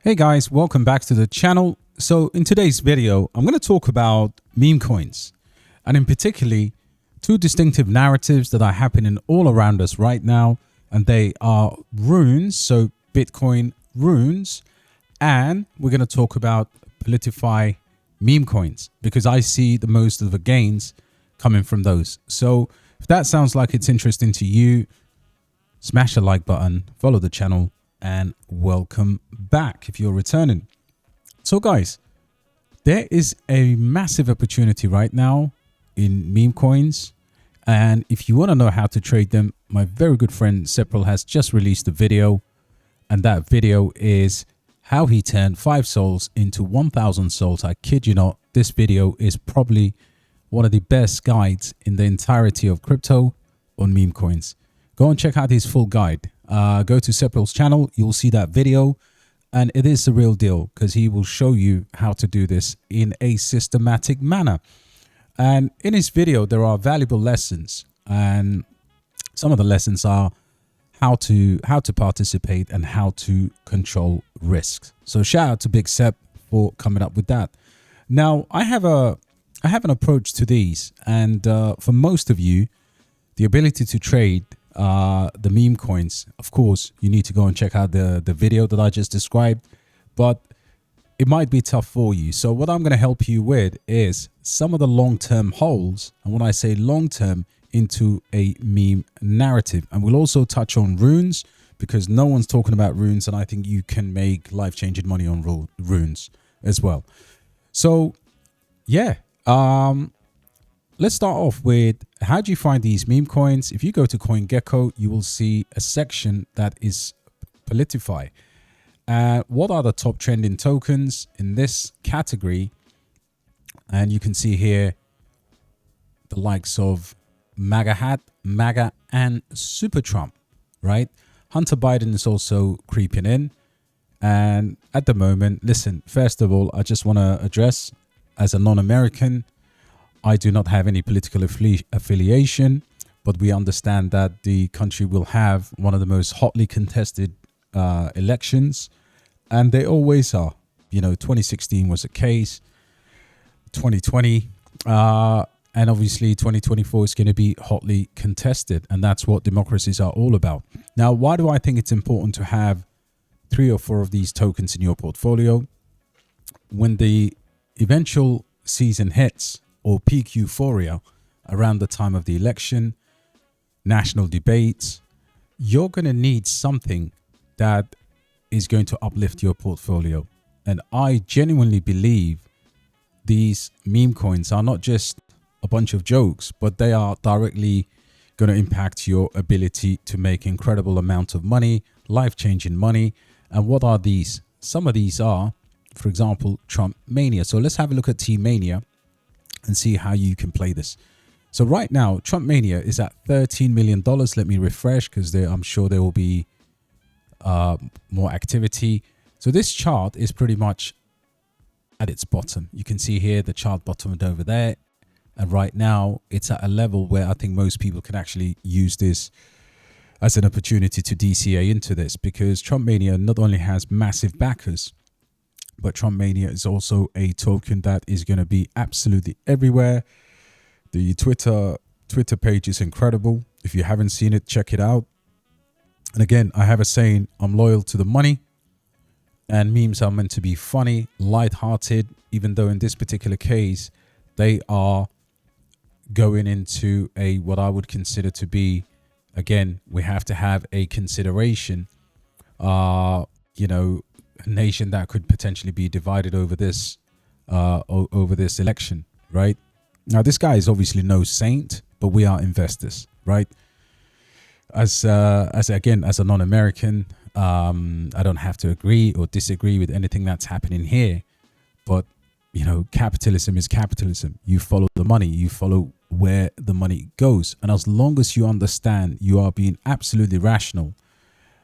Hey guys, welcome back to the channel. So in today's video, I'm going to talk about meme coins, and in particularly two distinctive narratives that are happening all around us right now, and they are runes, so Bitcoin runes, and we're going to talk about Politify meme coins because I see the most of the gains coming from those. So if that sounds like it's interesting to you, smash the like button, follow the channel, and welcome back if you're returning. So guys, there is a massive opportunity right now in meme coins, and if you want to know how to trade them, my very good friend Sepril has just released a video, and that video is how he turned 5 souls into 1,000 souls. I kid you not, this video is probably one of the best guides in the entirety of crypto on meme coins. Go and check out his full guide. Go to Sepril's channel, you'll see that video, and it is the real deal because he will show you how to do this in a systematic manner. And in his video, there are valuable lessons, and some of the lessons are how to participate and how to control risks. So shout out to Big Sep for coming up with that. Now, I have an approach to these, and for most of you, the ability to trade the meme coins, of course, you need to go and check out the video that I just described, but it might be tough for you. So what I'm going to help you with is some of the long-term holds, and when I say long-term, into a meme narrative. And we'll also touch on runes because no one's talking about runes, and I think you can make life-changing money on runes as well. So yeah, let's start off with how do you find these meme coins? If you go to CoinGecko, you will see a section that is Politify. What are the top trending tokens in this category? And you can see here the likes of MAGA Hat, MAGA, and Super Trump, right? Hunter Biden is also creeping in. And at the moment, listen, first of all, I just want to address, as a non-American, I do not have any political affiliation, but we understand that the country will have one of the most hotly contested elections, and they always are. You know, 2016 was a case, 2020, and obviously 2024 is going to be hotly contested, and that's what democracies are all about. Now, why do I think it's important to have 3 or 4 of these tokens in your portfolio? When the eventual season hits, or peak euphoria around the time of the election, national debates, you're going to need something that is going to uplift your portfolio. And I genuinely believe these meme coins are not just a bunch of jokes, but they are directly going to impact your ability to make incredible amount of money, life-changing money. And what are these? Some of these are, for example, Trump Mania. So let's have a look at T Mania and see how you can play this. So right now, Trump Mania is at $13 million. Let me refresh because I'm sure there will be more activity. So this chart is pretty much at its bottom. You can see here the chart bottomed over there. And right now it's at a level where I think most people can actually use this as an opportunity to DCA into this, because Trump Mania not only has massive backers, but Trump Mania is also a token that is going to be absolutely everywhere. The Twitter page is incredible. If you haven't seen it, check it out. And again, I have a saying, I'm loyal to the money, and memes are meant to be funny, light-hearted, even though in this particular case, they are going into what I would consider to be, again, we have to have a consideration, you know, a nation that could potentially be divided over this election, right? Now, this guy is obviously no saint, but we are investors, right? As a non-American, I don't have to agree or disagree with anything that's happening here, but you know, capitalism is capitalism. You follow the money, you follow where the money goes, and as long as you understand you are being absolutely rational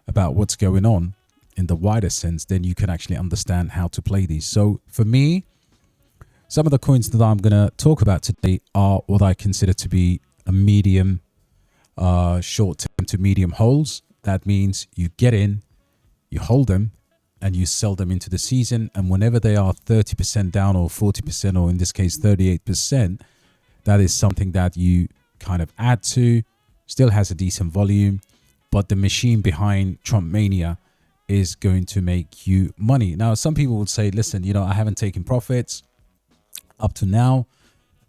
about what's going on in the wider sense, then you can actually understand how to play these. So for me, some of the coins that I'm going to talk about today are what I consider to be a medium, short-term to medium holds. That means you get in, you hold them, and you sell them into the season. And whenever they are 30% down or 40%, or in this case, 38%, that is something that you kind of add to, still has a decent volume, but the machine behind Trump Mania is going to make you money. Now, some people would say, listen, you know, I haven't taken profits up to now.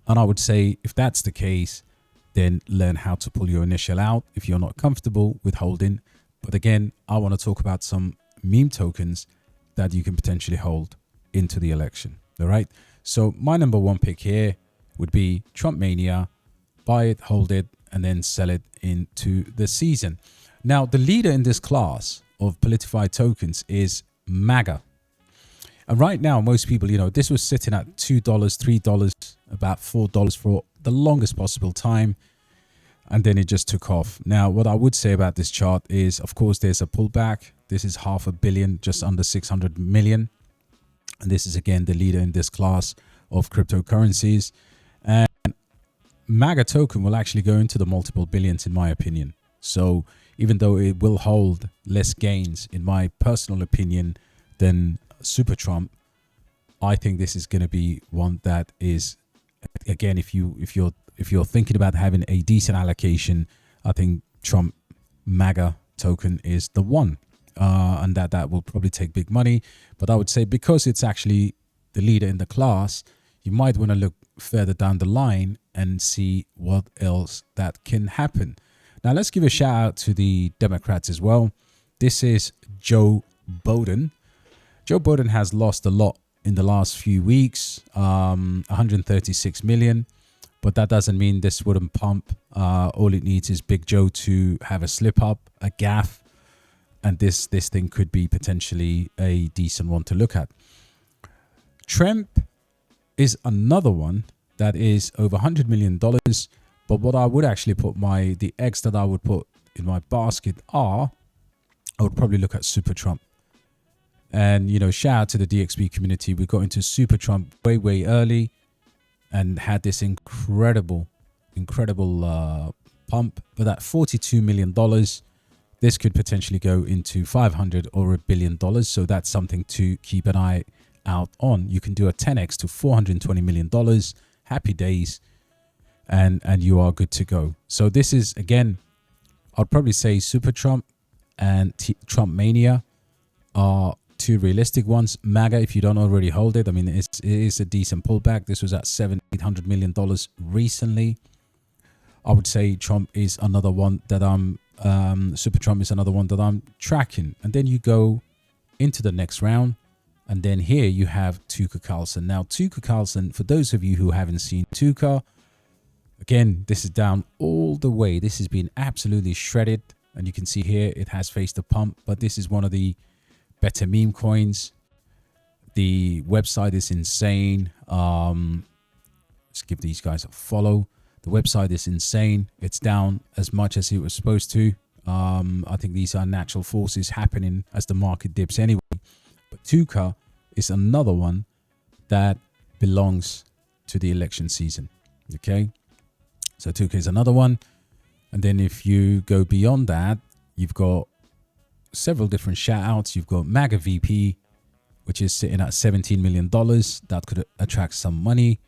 And I would say, if that's the case, then learn how to pull your initial out if you're not comfortable with holding. But again, I want to talk about some meme tokens that you can potentially hold into the election. All right. So my number one pick here would be Trump Mania. Buy it, hold it, and then sell it into the season. Now, the leader in this class of politified tokens is MAGA. And right now, most people, you know, this was sitting at $2, $3, about $4 for the longest possible time. And then it just took off. Now, what I would say about this chart is, of course, there's a pullback. This is $500 million, just under 600 million. And this is, again, the leader in this class of cryptocurrencies. And MAGA token will actually go into the multiple billions, in my opinion. So even though it will hold less gains, in my personal opinion, than Super Trump, I think this is going to be one that is, again, if you're thinking about having a decent allocation, I think Trump MAGA token is the one, and that will probably take big money. But I would say, because it's actually the leader in the class, you might want to look further down the line and see what else that can happen. Now, let's give a shout out to the Democrats as well. This is Joe Biden. Joe Biden has lost a lot in the last few weeks, 136 million. But that doesn't mean this wouldn't pump. All it needs is Big Joe to have a slip up, a gaffe, and this thing could be potentially a decent one to look at. Trump is another one that is over $100 million. But what I would actually put the eggs that I would put in my basket are, I would probably look at Super Trump. And, you know, shout out to the DXB community. We got into Super Trump way early and had this incredible pump. But at $42 million, this could potentially go into 500 or $1 billion. So that's something to keep an eye out on. You can do a 10x to $420 million. Happy days. And you are good to go. So this is, again, I'd probably say Super Trump and Trump Mania are two realistic ones. MAGA, if you don't already hold it, I mean, it is a decent pullback. This was at $700-800 million recently. I would say Trump is another one that Super Trump is another one that I'm tracking. And then you go into the next round. And then here you have Tucker Carlson. Now, Tucker Carlson, for those of you who haven't seen Tucker, again, this is down all the way. This has been absolutely shredded. And you can see here it has faced a pump. But this is one of the better meme coins. The website is insane. Let's give these guys a follow. The website is insane. It's down as much as it was supposed to. I think these are natural forces happening as the market dips anyway. But Tucker is another one that belongs to the election season. Okay. So Tucker is another one. And then if you go beyond that, you've got several different shout outs. You've got MAGA VP, which is sitting at $17 million. That could attract some money.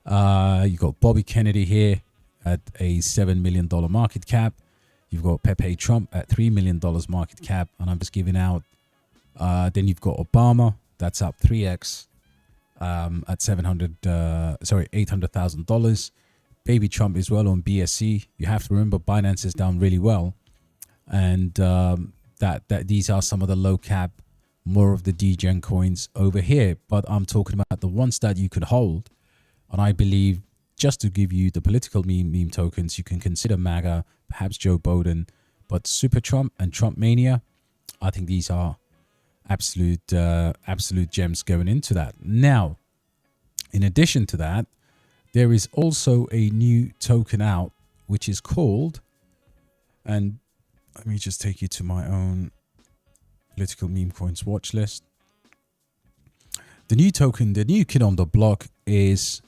You've got Bobby Kennedy here at a $7 million market cap. You've got Pepe Trump at $3 million market cap. And I'm just giving out. Then you've got Obama. That's up 3x at $800,000. Baby Trump as well on BSC. You have to remember Binance is down really well. And that these are some of the low cap, more of the degen coins over here. But I'm talking about the ones that you could hold. And I believe, just to give you the political meme tokens, you can consider MAGA, perhaps Joe Biden, but Super Trump and Trump Mania, I think these are absolute gems going into that. Now, in addition to that, there is also a new token out, which is called, and let me just take you to my own political meme coins watch list. The new token, the new kid on the block is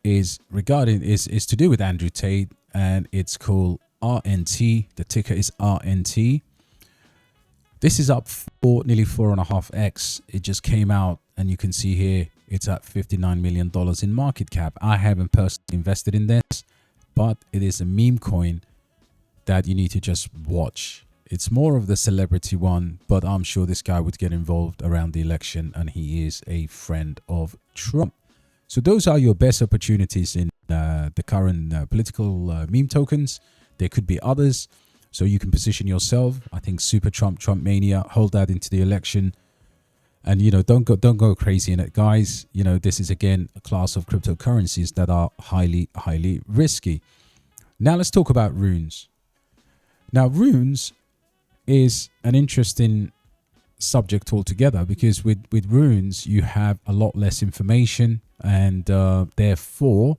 to do with Andrew Tate, and it's called RNT. The ticker is RNT. This is up nearly 4.5x. It just came out, and you can see here it's at $59 million in market cap. I haven't personally invested in this, but it is a meme coin that you need to just watch. It's more of the celebrity one, but I'm sure this guy would get involved around the election, and he is a friend of Trump. So those are your best opportunities in the current political meme tokens. There could be others, so you can position yourself. I think Super Trump, Trump Mania, hold that into the election, and don't go crazy in it, guys. This is again a class of cryptocurrencies that are highly risky. Now let's talk about runes. Now runes is an interesting subject altogether, because with runes you have a lot less information, and therefore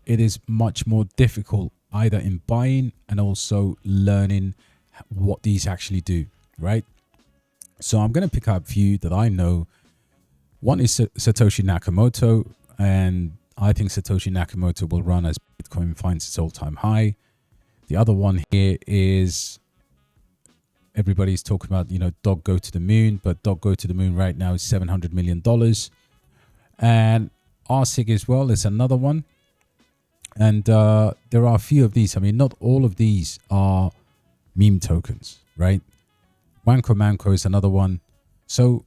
it is much more difficult either in buying and also learning what these actually do, right? So I'm going to pick up a few that I know. One is Satoshi Nakamoto, and I think Satoshi Nakamoto will run as Bitcoin finds its all-time high. The other one here is, everybody's talking about, dog go to the moon, but dog go to the moon right now is $700 million. And RSIG as well is another one. And there are a few of these. I mean, not all of these are meme tokens, right? Wanko Manko is another one. So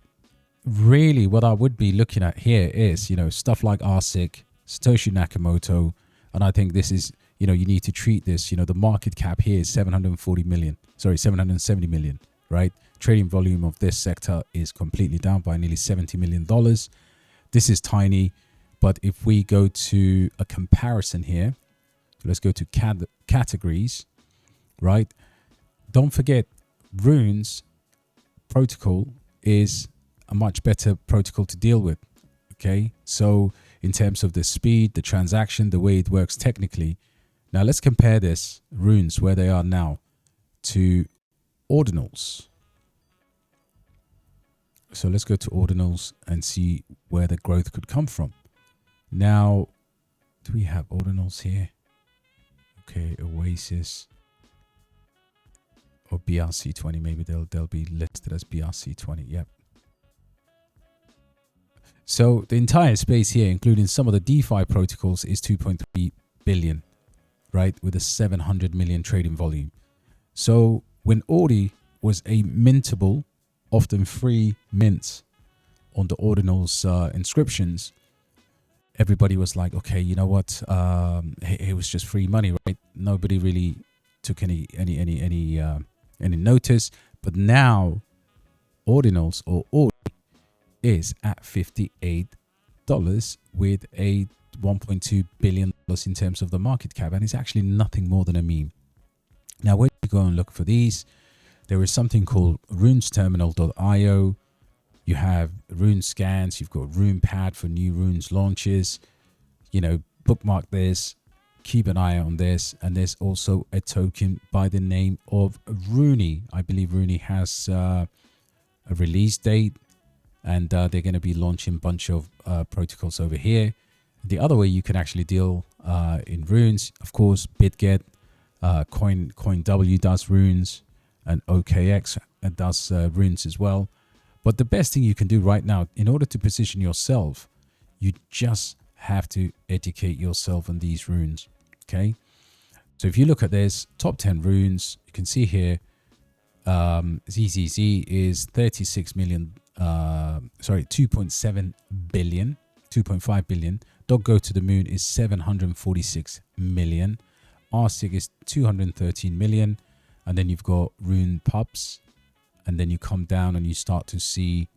really what I would be looking at here is, stuff like RSIG, Satoshi Nakamoto. And I think this is, you need to treat this, the market cap here is 770 million, right? Trading volume of this sector is completely down by nearly $70 million. This is tiny, but if we go to a comparison here, let's go to categories, right? Don't forget, Runes protocol is a much better protocol to deal with, okay? So in terms of the speed, the transaction, the way it works technically. Now let's compare this, Runes, where they are now, to ordinals. So let's go to ordinals and see where the growth could come from. Now, do we have ordinals here? Okay, Oasis or BRC20. Maybe they'll be listed as BRC20. Yep. So the entire space here, including some of the DeFi protocols, is 2.3 billion, right? With a 700 million trading volume. So when Audi was a mintable, often free mint on the ordinals inscriptions, everybody was like, okay, you know what? It was just free money, right? Nobody really took any notice. But now, ordinals or Audi is at $58 with a $1.2 billion in terms of the market cap, and it's actually nothing more than a meme. Now, when you go and look for these, there is something called runesterminal.io. You have rune scans, you've got RunePad for new runes launches. Bookmark this, keep an eye on this. And there's also a token by the name of Rooney. I believe Rooney has a release date, and they're going to be launching a bunch of protocols over here. The other way you can actually deal in runes, of course, BitGet, CoinW does runes, and OKX does runes as well. But the best thing you can do right now, in order to position yourself, you just have to educate yourself on these runes, okay? So if you look at this, top 10 runes, you can see here, ZZZ is 36 million, 2.7 billion, 2.5 billion. Dog Go to the Moon is 746 million. RSIG is 213 million. And then you've got Rune Pubs. And then you come down and you start to see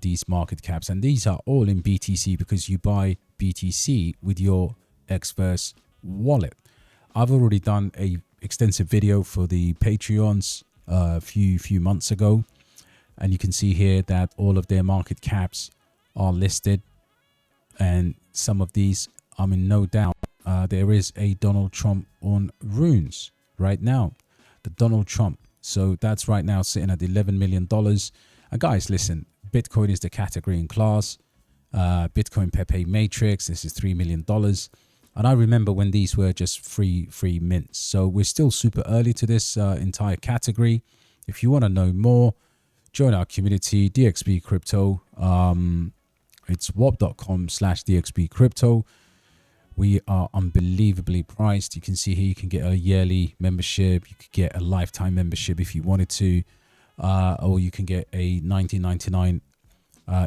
these market caps. And these are all in BTC, because you buy BTC with your Xverse wallet. I've already done a extensive video for the Patreons a few months ago. And you can see here that all of their market caps are listed. And some of these, I'm in no doubt, there is a Donald Trump on runes right now. The Donald Trump. So that's right now sitting at $11 million. And guys, listen, Bitcoin is the category in class. Bitcoin Pepe Matrix, this is $3 million. And I remember when these were just free mints. So we're still super early to this entire category. If you want to know more, join our community, DXB Crypto. It's warp.com/DXB Crypto. We are unbelievably priced. You can see here you can get a yearly membership. You could get a lifetime membership if you wanted to, or you can get a $19.99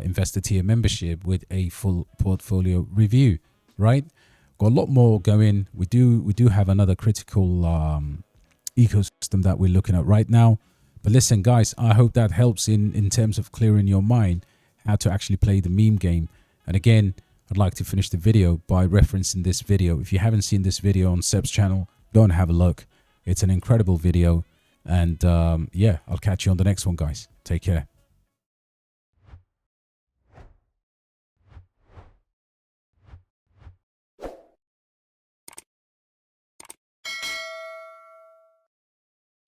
investor tier membership with a full portfolio review. Right? Got a lot more going. We do have another critical ecosystem that we're looking at right now. But listen, guys, I hope that helps in terms of clearing your mind how to actually play the meme game. And again, I'd like to finish the video by referencing this video. If you haven't seen this video on Seb's channel, go and have a look. It's an incredible video. And yeah, I'll catch you on the next one, guys. Take care.